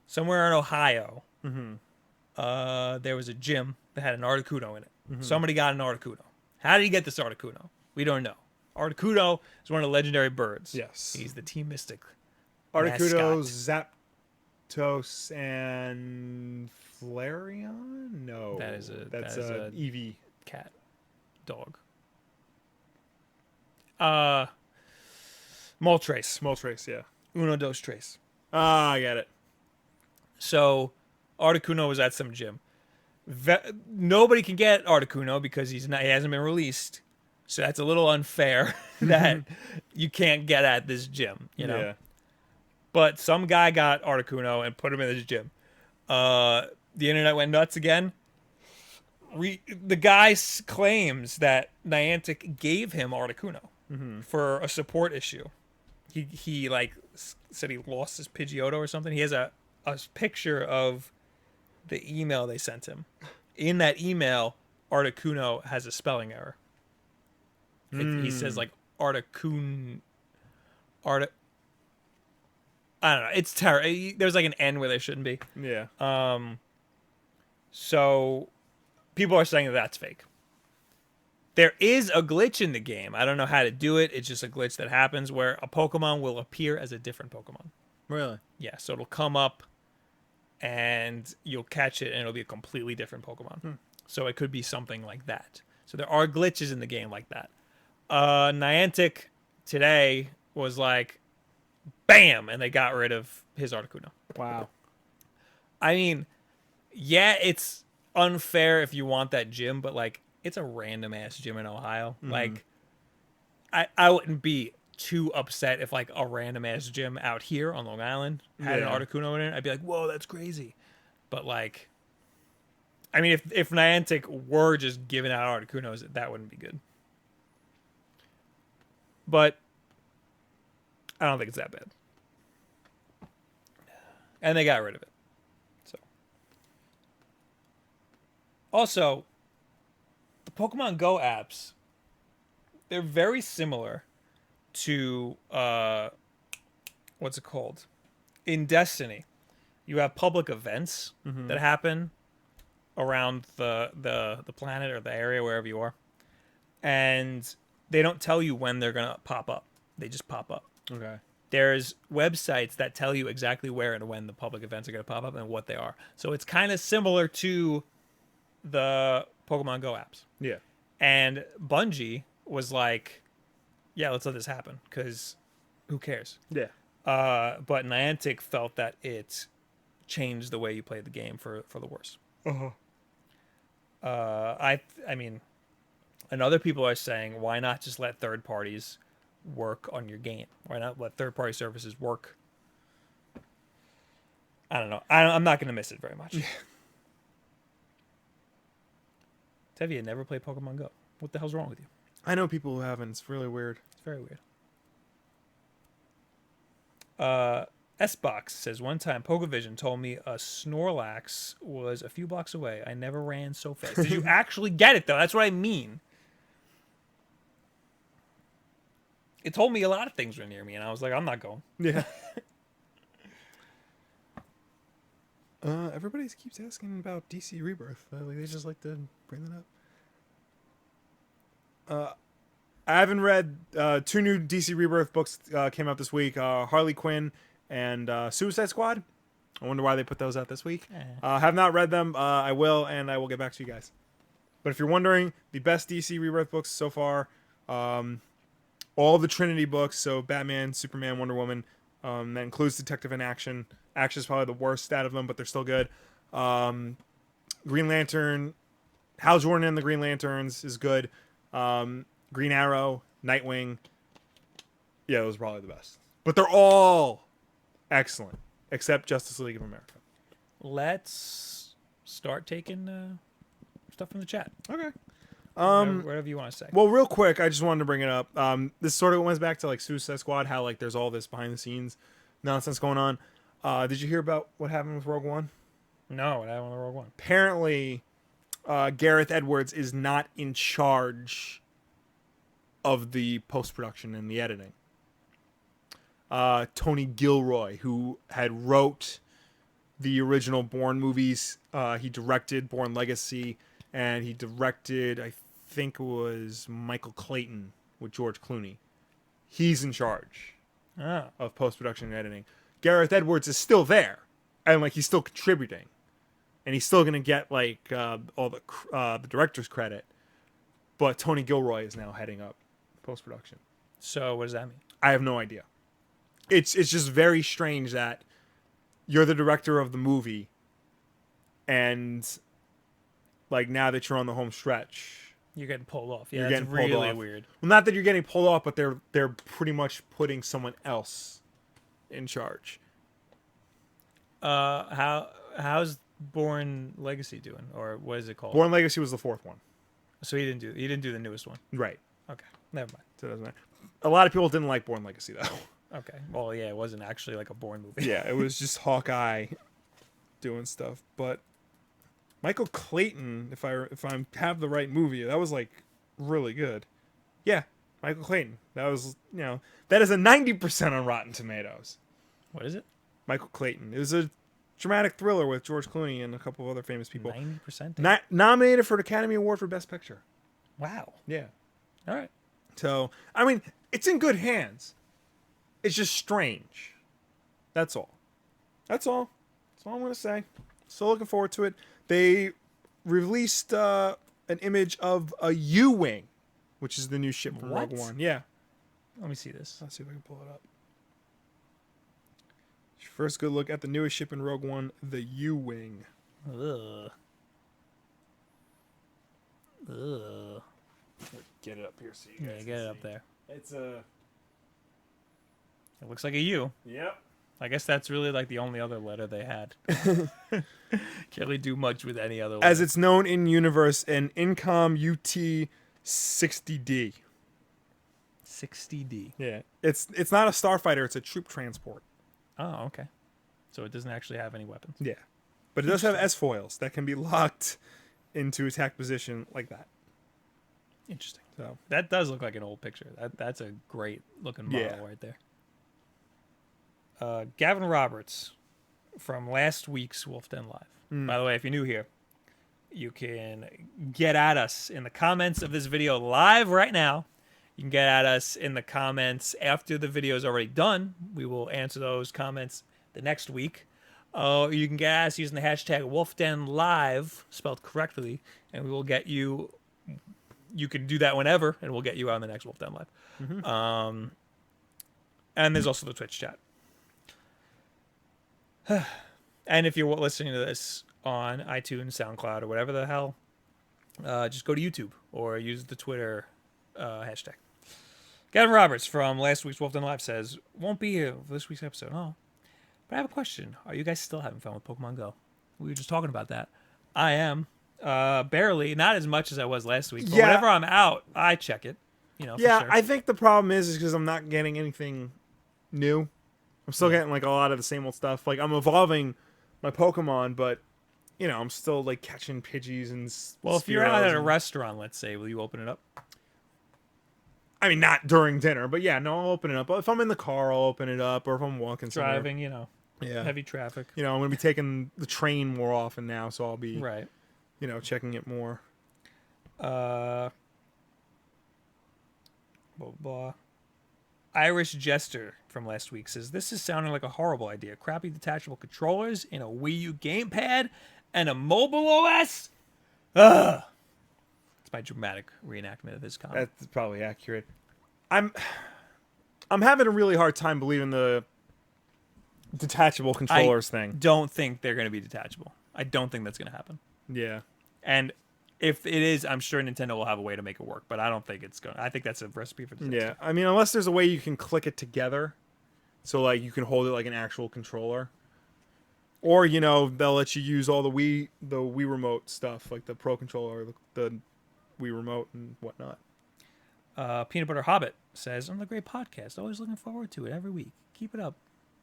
Somewhere in Ohio, there was a gym that had an Articuno in it. Somebody got an Articuno. How did he get this Articuno? We don't know. Articuno is one of the legendary birds. Yes. He's the Team Mystic Articuno, mascot. Zapdos, and Flareon? No. That's That's a Eevee. cat, dog. Moltres. Moltres, yeah. Uno, dos, tres. Ah, I get it. So, Articuno was at some gym. Nobody can get Articuno because he hasn't been released. So that's a little unfair that you can't get at this gym, you know. Yeah. But some guy got Articuno and put him in this gym. The internet went nuts again. The guy claims that Niantic gave him Articuno for a support issue. He like said he lost his Pidgeotto or something. He has a picture of the email they sent him. In that email, Articuno has a spelling error. He says like Articuno. I don't know. It's terrible. There's like an N where there shouldn't be. Yeah. So people are saying that that's fake. There is a glitch in the game. I don't know how to do it. It's just a glitch that happens where a Pokemon will appear as a different Pokemon. Really? Yeah, so it'll come up and you'll catch it and it'll be a completely different Pokemon. So it could be something like that. So there are glitches in the game like that. Niantic today was like, bam, and they got rid of his Articuno. Wow. I mean, yeah, it's unfair if you want that gym, but like, it's a random ass gym in Ohio. Like, I wouldn't be too upset if like a random ass gym out here on Long Island had an Yeah. Articuno in it. I'd be like, whoa, that's crazy. But like, I mean, if Niantic were just giving out Articunos, that wouldn't be good. But I don't think it's that bad. And they got rid of it. So also, the Pokemon Go apps, they're very similar to what's it called? In Destiny, you have public events that happen around the planet or the area wherever you are, and they don't tell you when they're gonna pop up. They just pop up. Okay. There's websites that tell you exactly where and when the public events are gonna pop up and what they are. So it's kind of similar to the Pokemon Go apps. Yeah. And Bungie was like, "Yeah, let's let this happen because who cares?" Yeah. But Niantic felt that it changed the way you played the game for the worse. Uh-huh. I mean, and other people are saying, why not just let third parties work on your game? Why not let third party services work? I don't know. I'm not going to miss it very much. Tevye never played Pokemon Go. What the hell's wrong with you? I know people who haven't. It's really weird. It's very weird. S-Box says, one time Pokevision told me a Snorlax was a few blocks away. I never ran so fast. Did you actually get it, though? That's what I mean. It told me a lot of things were near me, and I was like, I'm not going. Yeah. Everybody keeps asking about DC Rebirth. They just like to bring that up. I haven't read 2 new DC Rebirth books came out this week. Harley Quinn and Suicide Squad. I wonder why they put those out this week. Have not read them. I will, and I will get back to you guys. But if you're wondering, the best DC Rebirth books so far, all the Trinity books, so Batman, Superman, Wonder Woman, that includes Detective in Action. Action is probably the worst out of them, but they're still good. Green Lantern, Hal Jordan and the Green Lanterns is good. Green Arrow, Nightwing. Yeah, those are probably the best. But they're all excellent, except Justice League of America. Let's start taking stuff from the chat. Okay. Whatever you want to say. Well, real quick, I just wanted to bring it up. This sort of went back to like Suicide Squad, how like there's all this behind the scenes nonsense going on. Did you hear about what happened with Rogue One? No, I don't want the Rogue One. Apparently, Gareth Edwards is not in charge of the post-production and the editing. Tony Gilroy, who had wrote the original Bourne movies, he directed Bourne Legacy, and he directed, I think it was Michael Clayton with George Clooney. He's in charge of post-production and editing. Gareth Edwards is still there, and like he's still contributing, and he's still gonna get like all the director's credit. But Tony Gilroy is now heading up post-production. So what does that mean? I have no idea. It's just very strange that you're the director of the movie, and like now that you're on the home stretch, You're getting pulled off. Yeah, you're that's getting pulled really off. weird. Well, not that you're getting pulled off, but they're pretty much putting someone else in charge. How's Bourne Legacy doing, or what is it called? Bourne Legacy was the 4th one. So he didn't do the newest one. Right. Okay, never mind. So it doesn't matter. A lot of people didn't like Bourne Legacy though. Okay, well, yeah, it wasn't actually like a Bourne movie. Yeah, it was just Hawkeye doing stuff. But Michael Clayton, if I have the right movie, that was like really good. Yeah, Michael Clayton. That was, that is a 90% on Rotten Tomatoes. What is it? Michael Clayton. It was a dramatic thriller with George Clooney and a couple of other famous people. 90%. Nominated for the Academy Award for Best Picture. Wow. Yeah. All right. So, I mean, it's in good hands. It's just strange. That's all. That's all I'm going to say. Still looking forward to it. They released an image of a U-Wing, which is the new ship from What? Rogue One. Yeah. Let me see this. Let's see if I can pull it up. First good look at the newest ship in Rogue One, the U-Wing. Ugh. Ugh. Get it up here so you Yeah, guys get can it up see. there. It's a... It looks like a U. Yep. I guess that's really like the only other letter they had. Can't really do much with any other letter. As it's known in universe, an Incom UT 60D. 60D. Yeah. It's not a starfighter, it's a troop transport. Oh, okay. So it doesn't actually have any weapons. Yeah. But it does have S-foils that can be locked into attack position like that. Interesting. So That does look like an old picture. That's a great looking model Yeah. right there. Gavin Roberts from last week's Wolf Den Live. By the way, if you're new here, you can get at us in the comments of this video live right now. You can get at us in the comments after the video is already done. We will answer those comments the next week. You can get at us using the hashtag WolfDenLive, spelled correctly, and we will get you. You can do that whenever, and we'll get you on the next Wolf Den Live. And there's also the Twitch chat. And if you're listening to this on iTunes, SoundCloud, or whatever the hell, just go to YouTube or use the Twitter hashtag. Gavin Roberts from last week's Wolf Den Live says, won't be here for this week's episode. Oh, but I have a question. Are you guys still having fun with Pokemon Go? We were just talking about that. I am. Barely. Not as much as I was last week. But Yeah. whenever I'm out, I check it. For yeah, sure. I think the problem is because I'm not getting anything new. I'm still getting like a lot of the same old stuff. Like I'm evolving my Pokemon, but I'm still like catching Pidgeys and Well, if you're out Spearows at a and- restaurant, let's say, will you open it up? I mean, not during dinner, but yeah, no, I'll open it up. If I'm in the car, I'll open it up, or if I'm walking somewhere. Driving, Yeah. heavy traffic. I'm going to be taking the train more often now, so I'll be, Right. checking it more. Blah, blah. Irish Jester from last week says, this is sounding like a horrible idea. Crappy detachable controllers in a Wii U gamepad and a mobile OS? Ugh. It's my dramatic reenactment of this comment. That's probably accurate. I'm having a really hard time believing the detachable controllers thing. Don't think they're going to be detachable. I don't think that's going to happen. Yeah. And if it is, I'm sure Nintendo will have a way to make it work, but I don't think it's going to. I think that's a recipe for disaster. Yeah. I mean, unless there's a way you can click it together, so like you can hold it like an actual controller. Or, they'll let you use all the Wii remote stuff, like the Pro Controller, the Wii remote and whatnot. Peanut Butter Hobbit says, on the great podcast. Always looking forward to it every week. Keep it up.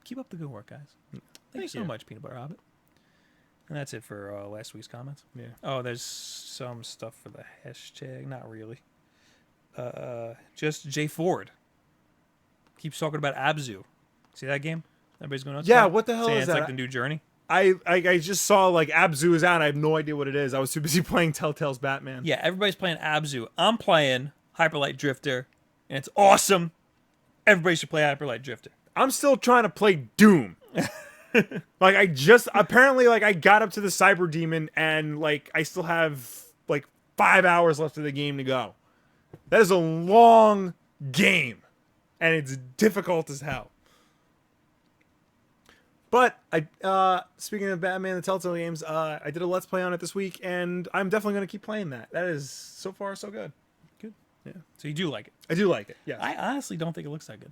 Keep up the good work, guys. Thank you so much, Peanut Butter Hobbit. And that's it for last week's comments. Yeah. Oh, there's some stuff for the hashtag. Not really. Just Jay Ford keeps talking about Abzu. See that game? Everybody's going nuts. Yeah, about it? what the hell Saying is it's that? like the new Journey. I just saw like Abzu is out. I have no idea what it is. I was too busy playing Telltale's Batman. Yeah, everybody's playing Abzu. I'm playing Hyperlight Drifter, and it's awesome. Everybody should play Hyperlight Drifter. I'm still trying to play Doom. Like I got up to the Cyber Demon and like I still have like 5 hours left of the game to go. That is a long game, and it's difficult as hell. But speaking of Batman, the Telltale games, I did a Let's Play on it this week, and I'm definitely going to keep playing that. That is so far so good. Good. Yeah. So you do like it. I do like it. Yeah. I honestly don't think it looks that good.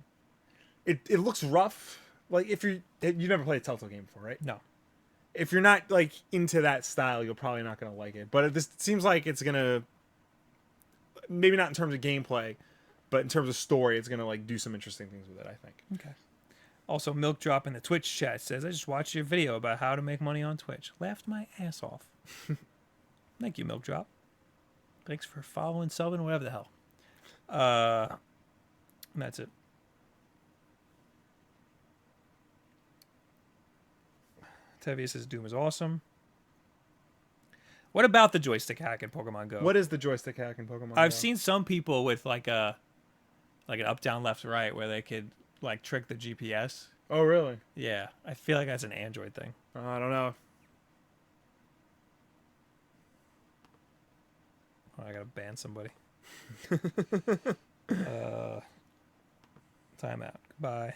It looks rough. Like if you never played a Telltale game before, right? No. If you're not like into that style, you're probably not going to like it. But it seems like it's going to, maybe not in terms of gameplay, but in terms of story, it's going to like do some interesting things with it, I think. Okay. Also, Milk Drop in the Twitch chat says, I just watched your video about how to make money on Twitch. Laughed my ass off. Thank you, Milk Drop. Thanks for following, subbing, whatever the hell. And that's it. Tevye says Doom is awesome. What about the joystick hack in Pokemon Go? What is the joystick hack in Pokemon Go? I've seen some people with like an up, down, left, right where they could like trick the GPS. Oh, really? Yeah, I feel like that's an Android thing. I don't know. Oh, I gotta ban somebody. Time out. Goodbye.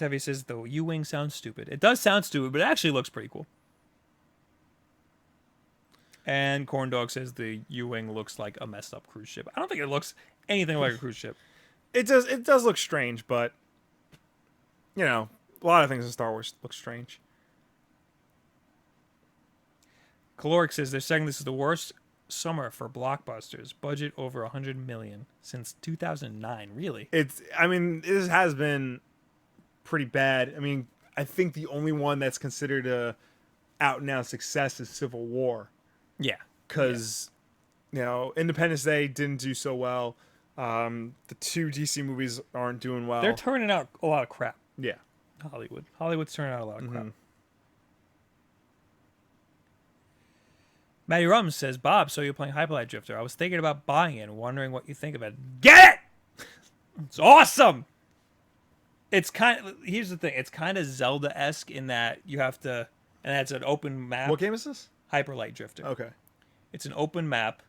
Tevi says the U-wing sounds stupid. It does sound stupid, but it actually looks pretty cool. And Corndog says the U-wing looks like a messed up cruise ship. I don't think it looks anything like a cruise ship. It does look strange, but you know, a lot of things in Star Wars look strange. Caloric says they're saying this is the worst summer for blockbusters. Budget over $100 million since 2009. Really? I mean, this has been pretty bad. I mean, I think the only one that's considered a out and out success is Civil War. Yeah. Because, you know, Independence Day didn't do so well. The 2 DC movies aren't doing well. They're turning out a lot of crap. Yeah. Hollywood's turning out a lot of crap. Matty Rum says, Bob, so you're playing Hyperlight Drifter. I was thinking about buying it and wondering what you think of it. Get it! It's awesome! Here's the thing. It's kind of Zelda-esque in that you have to, and that's an open map. What game is this? Hyperlight Drifter. Okay. It's an open map.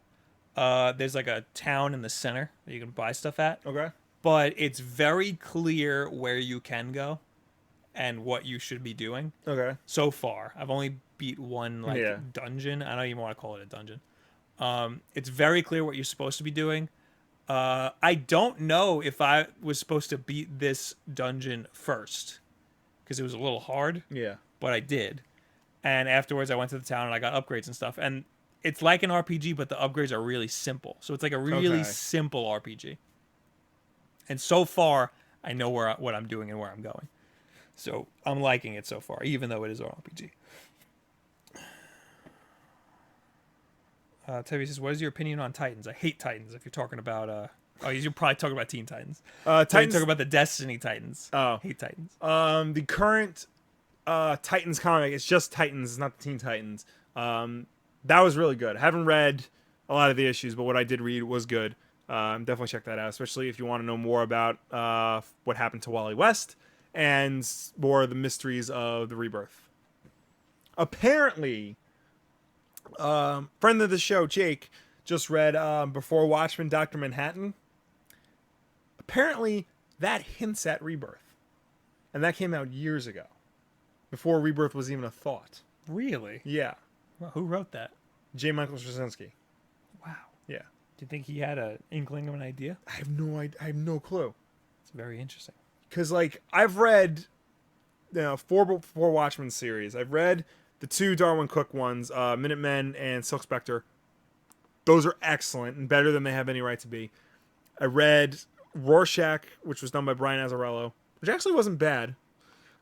There's like a town in the center that you can buy stuff at. Okay. But it's very clear where you can go and what you should be doing. Okay. So far, I've only beat one dungeon. I don't even want to call it a dungeon. It's very clear what you're supposed to be doing. I don't know if I was supposed to beat this dungeon first because it was a little hard. Yeah. But I did. And afterwards, I went to the town and I got upgrades and stuff. And it's like an RPG, but the upgrades are really simple. So it's like a really simple RPG. And so far, I know what I'm doing and where I'm going. So I'm liking it so far, even though it is an RPG. Tevi says, what is your opinion on Titans? I hate Titans if you're talking about... you're probably talking about Teen Titans. Titans... You're talking about the Destiny Titans. Oh. Hate Titans. The current Titans comic, it's just Titans, it's not the Teen Titans. That was really good. I haven't read a lot of the issues, but what I did read was good. Definitely check that out, especially if you want to know more about what happened to Wally West and more of the mysteries of the Rebirth. Apparently, friend of the show, Jake, just read Before Watchmen, Dr. Manhattan. Apparently, that hints at Rebirth. And that came out years ago, before Rebirth was even a thought. Really? Yeah. Well, who wrote that? J. Michael Straczynski. Wow. Yeah. Do you think he had an inkling of an idea? I have no idea. I have no clue. It's very interesting. Because, like, I've read, four Watchmen series. I've read the 2 Darwin Cook ones, Minutemen and Silk Spectre. Those are excellent and better than they have any right to be. I read Rorschach, which was done by Brian Azzarello, which actually wasn't bad.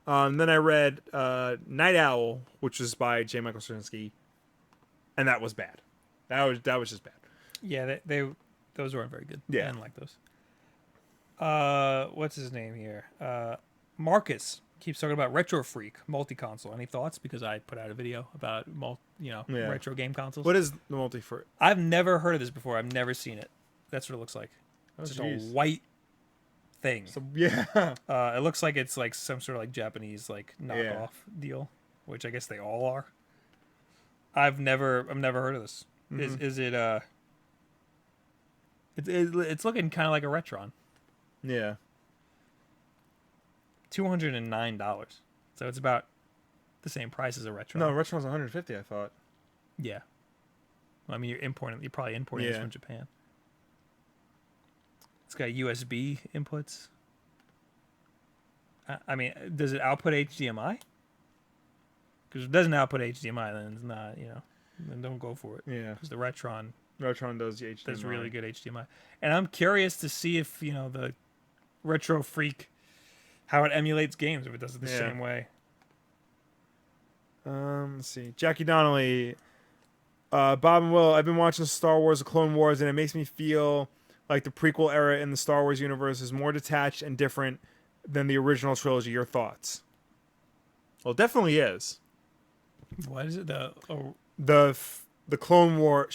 Then I read Night Owl, which was by J. Michael Straczynski, and that was bad. That was just bad. Yeah, those weren't very good. Yeah. I didn't like those. What's his name here? Marcus keeps talking about Retro Freak multi-console. Any thoughts? Because I put out a video about retro game consoles. What is the multi-freak? I've never heard of this before. I've never seen it. That's what it looks like. Oh, it's just a white thing. So, yeah. It looks like it's like some sort of like Japanese like knockoff deal, which I guess they all are. I've never heard of this. Mm-hmm. Is it it's looking kind of like a Retron. Yeah. $209. So it's about the same price as a Retron. No, Retron's $150, I thought. Yeah. Well, I mean, you're probably importing this from Japan. It's got USB inputs. I mean, does it output HDMI? Because if it doesn't output HDMI, then it's not, then don't go for it. Yeah. Because the Retron does the HDMI. does really good HDMI. And I'm curious to see if, the Retro Freak, how it emulates games, if it does it the same way. Let's see. Jackie Donnelly. Bob and Will, I've been watching Star Wars The Clone Wars, and it makes me feel like the prequel era in the Star Wars universe is more detached and different than the original trilogy. Your thoughts? Well, it definitely is. What is it? The Clone War.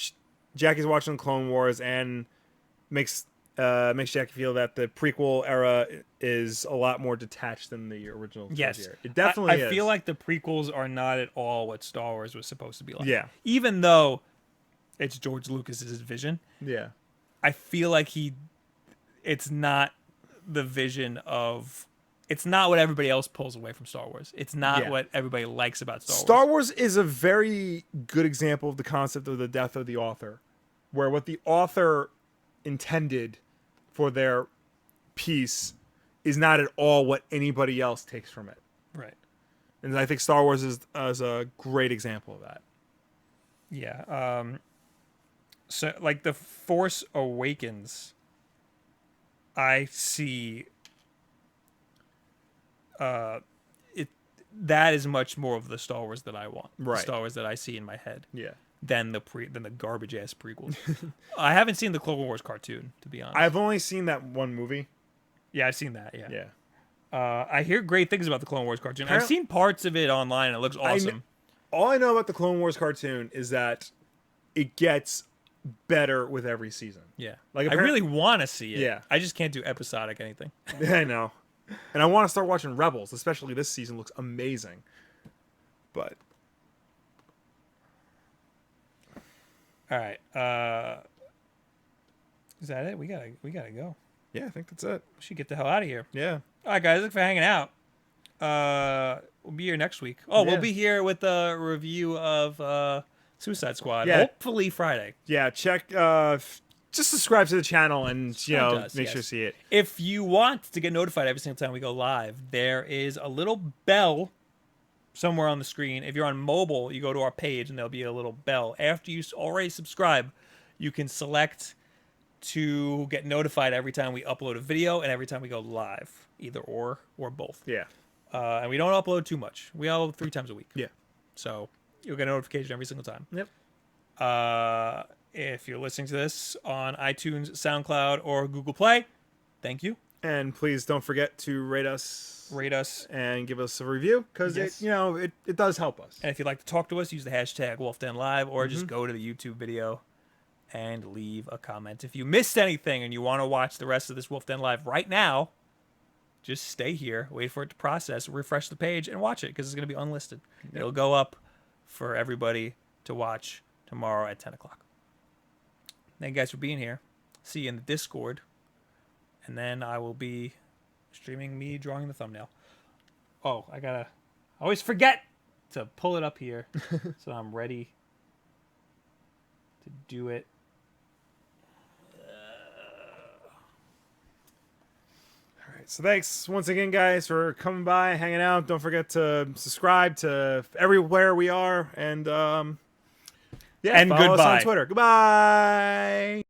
Jackie's watching the Clone Wars and makes Jackie feel that the prequel era is a lot more detached than the original. Yes, trilogy. It definitely is. I feel like the prequels are not at all what Star Wars was supposed to be like. Yeah, even though it's George Lucas's vision. Yeah, I feel like it's not the vision of it's not what everybody else pulls away from Star Wars. It's not Yeah. what everybody likes about Star Wars. Star Wars is a very good example of the concept of the death of the author, where what the author intended for their piece is not at all what anybody else takes from it. Right. And I think Star Wars is a great example of that. Yeah. So like The Force Awakens, I see it that is much more of the Star Wars that I want. Right. The Star Wars that I see in my head. Yeah. Than the garbage ass prequels. I haven't seen the Clone Wars cartoon, to be honest. I've only seen that one movie. Yeah, I've seen that. Yeah. Yeah. I hear great things about the Clone Wars cartoon. I've seen parts of it online. And it looks awesome. All I know about the Clone Wars cartoon is that it gets better with every season. Yeah. Like I really want to see it. Yeah. I just can't do episodic anything. I know. And I want to start watching Rebels, especially this season looks amazing. But all right. Is that it? We gotta go. yeah, I think that's it. We should get the hell out of here. Yeah. All right, guys. Thanks for hanging out. We'll be here next week. Oh, Yeah. we'll be here with a review of Suicide Squad. Yeah. Hopefully Friday. Yeah, check just subscribe to the channel and make sure to see it. If you want to get notified every single time we go live, there is a little bell somewhere on the screen. If you're on mobile, you go to our page and there'll be a little bell. After you already subscribe, you can select to get notified every time we upload a video and every time we go live, either or both. Yeah. And we don't upload too much. We upload 3 times a week. Yeah. So you'll get a notification every single time. Yep. If you're listening to this on iTunes, SoundCloud, or Google Play, thank you. And please don't forget to rate us and give us a review because Yes. it does help us. And if you'd like to talk to us, use the hashtag WolfDenLive or just go to the YouTube video and leave a comment. If you missed anything and you want to watch the rest of this Wolf Den Live right now, just stay here, wait for it to process, refresh the page, and watch it because it's going to be unlisted. Yep. It'll go up for everybody to watch tomorrow at 10 o'clock. Thank you guys for being here. See you in the Discord. And then I will be streaming me drawing the thumbnail. Oh, I always forget to pull it up here so I'm ready to do it. All right. So thanks once again, guys, for coming by, hanging out. Don't forget to subscribe to everywhere we are. And And follow us goodbye. on Twitter. Goodbye.